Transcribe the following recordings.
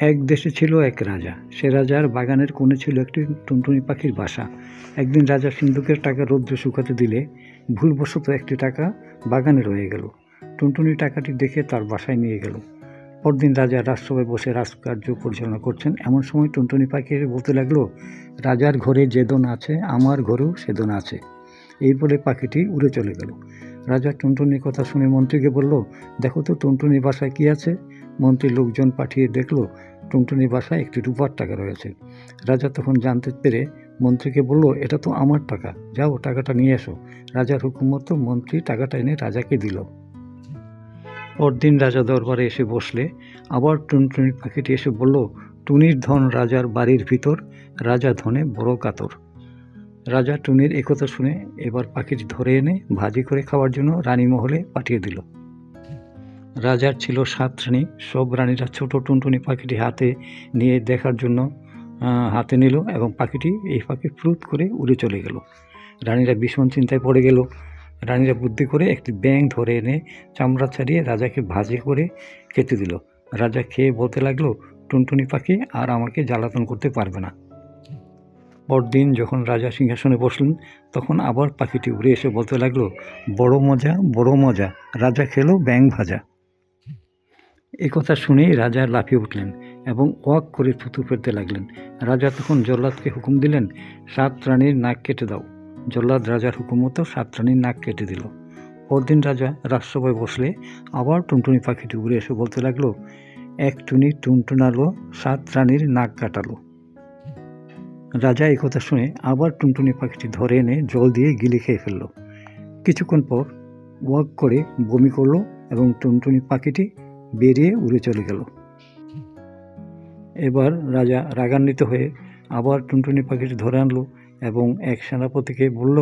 এক দেশে ছিল এক রাজা। সে রাজার বাগানের কোণে ছিল একটি টুনটুনি পাখির বাসা। একদিন রাজা সিন্ধুকের টাকা রৌদ্রে শুকাতে দিলে ভুলবশত একটি টাকা বাগানে রয়ে গেল। টুনটুনি টাকাটি দেখে তার বাসায় নিয়ে গেল। পরদিন রাজা রাজসভায় বসে রাজকার্য পরিচালনা করছেন। এমন সময় টুনটুনি পাখি বলতে লাগলো, রাজার ঘরে যে দোন আছে আমার ঘরেও সে দোন আছে। এই বলে পাখিটি উড়ে চলে গেল। রাজা টুনটুনির কথা শুনে মন্ত্রীকে বলল, দেখো তো টুনটুনির বাসায় কি আছে। মন্ত্রী লোকজন পাঠিয়ে দেখলো টুনটুনির বাসায় একটি রূপার টাকা রয়েছে। রাজা তখন জানতে পেরে মন্ত্রীকে বলল, এটা তো আমার টাকা, যাও টাকাটা নিয়ে এসো। রাজার হুকুম মতো মন্ত্রী টাকাটা এনে রাজাকে দিল। পরদিন রাজা দরবারে এসে বসলে আবার টুনটুনি পাখিটি এসে বলল, টুনির ধন রাজার বাড়ির ভিতর, রাজা ধনে বড় কাতর। রাজা টুনির একথা শুনে এবার পাখিটি ধরে এনে ভাজি করে খাওয়ার জন্য রানীমহলে পাঠিয়ে দিল। রাজার ছিল 7 রানী। সব রানীরা ছোট টুনটুনি পাখিটি হাতে নিয়ে দেখার জন্য হাতে নিল এবং পাখিটি এই ফাঁকে ফ্রুত করে উড়ে চলে গেল। রানীরা ভীষণ চিন্তায় পড়ে গেল। রানীরা বুদ্ধি করে একটি ব্যাঙ ধরে এনে চামড়া ছাড়িয়ে রাজাকে ভাজি করে খেতে দিল। রাজা খেয়ে বলতে লাগলো, টুনটুনি পাখি আর আমাকে জ্বালাতন করতে পারবে না। পরদিন যখন রাজা সিংহাসনে বসলেন তখন আবার পাখিটি উড়ে এসে বলতে লাগলো, বড় মজা বড় মজা, রাজা খেলো ব্যাঙ ভাজা। এ কথা শুনেই রাজা লাফিয়ে উঠলেন এবং ওয়াক করে থুতু ফেলতে লাগলেন। রাজা তখন জল্লাদকে হুকুম দিলেন, 7 রানীর নাক কেটে দাও। জল্লাদ রাজার হুকুম মতো 7 রানীর নাক কেটে দিল। পরদিন রাজা রাজসভায় বসলে আবার টুনটুনি পাখিটি উড়ে এসে বলতে লাগলো, এক টুনি টুনটুনালো 7 রানীর নাক কাটালো। রাজা এই কথা শুনে আবার টুনটুনি পাখিটি ধরে এনে জল দিয়ে গিলে খেয়ে ফেলল। কিছুক্ষণ পর ওয়াক করে বমি করলো এবং টুনটুনি পাখিটি বেরিয়ে উড়ে চলে গেল। এবার রাজা রাগান্বিত হয়ে আবার টুনটুনি পাখিটি ধরে আনলো এবং এক সেনাপতিকে বলল,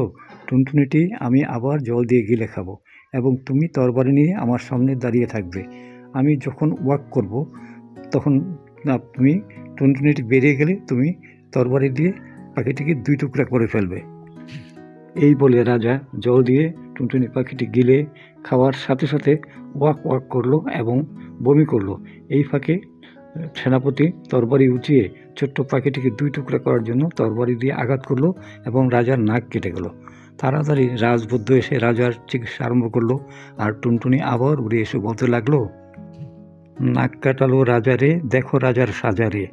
টুনটুনিটি আমি আবার জল দিয়ে গিলে খাবো এবং তুমি তরবারি নিয়ে আমার সামনে দাঁড়িয়ে থাকবে। আমি যখন ওয়াক করব তখন তুমি টুনটুনিটি বেরিয়ে গেলে তুমি তরবারি দিয়ে পাখিটিকে 2 টুকরা করে ফেলবে। এই বলে রাজা জল দিয়ে টুনটুনি পাখিটি গিলে খাওয়ার সাথে সাথে ওয়াক ওয়াক করলো এবং বমি করলো। এই ফাঁকে সেনাপতি তরবারি উঁচিয়ে ছোট্ট পাখিটিকে 2 টুকরা করার জন্য তরবারি দিয়ে আঘাত করলো এবং রাজার নাক কেটে গেল। তাড়াতাড়ি রাজবৈদ্য এসে রাজার চিকিৎসা আরম্ভ করলো আর টুনটুনি আবার উড়ে এসে বলতে লাগলো, নাক কাটালো রাজারে, দেখো রাজার সাজারে।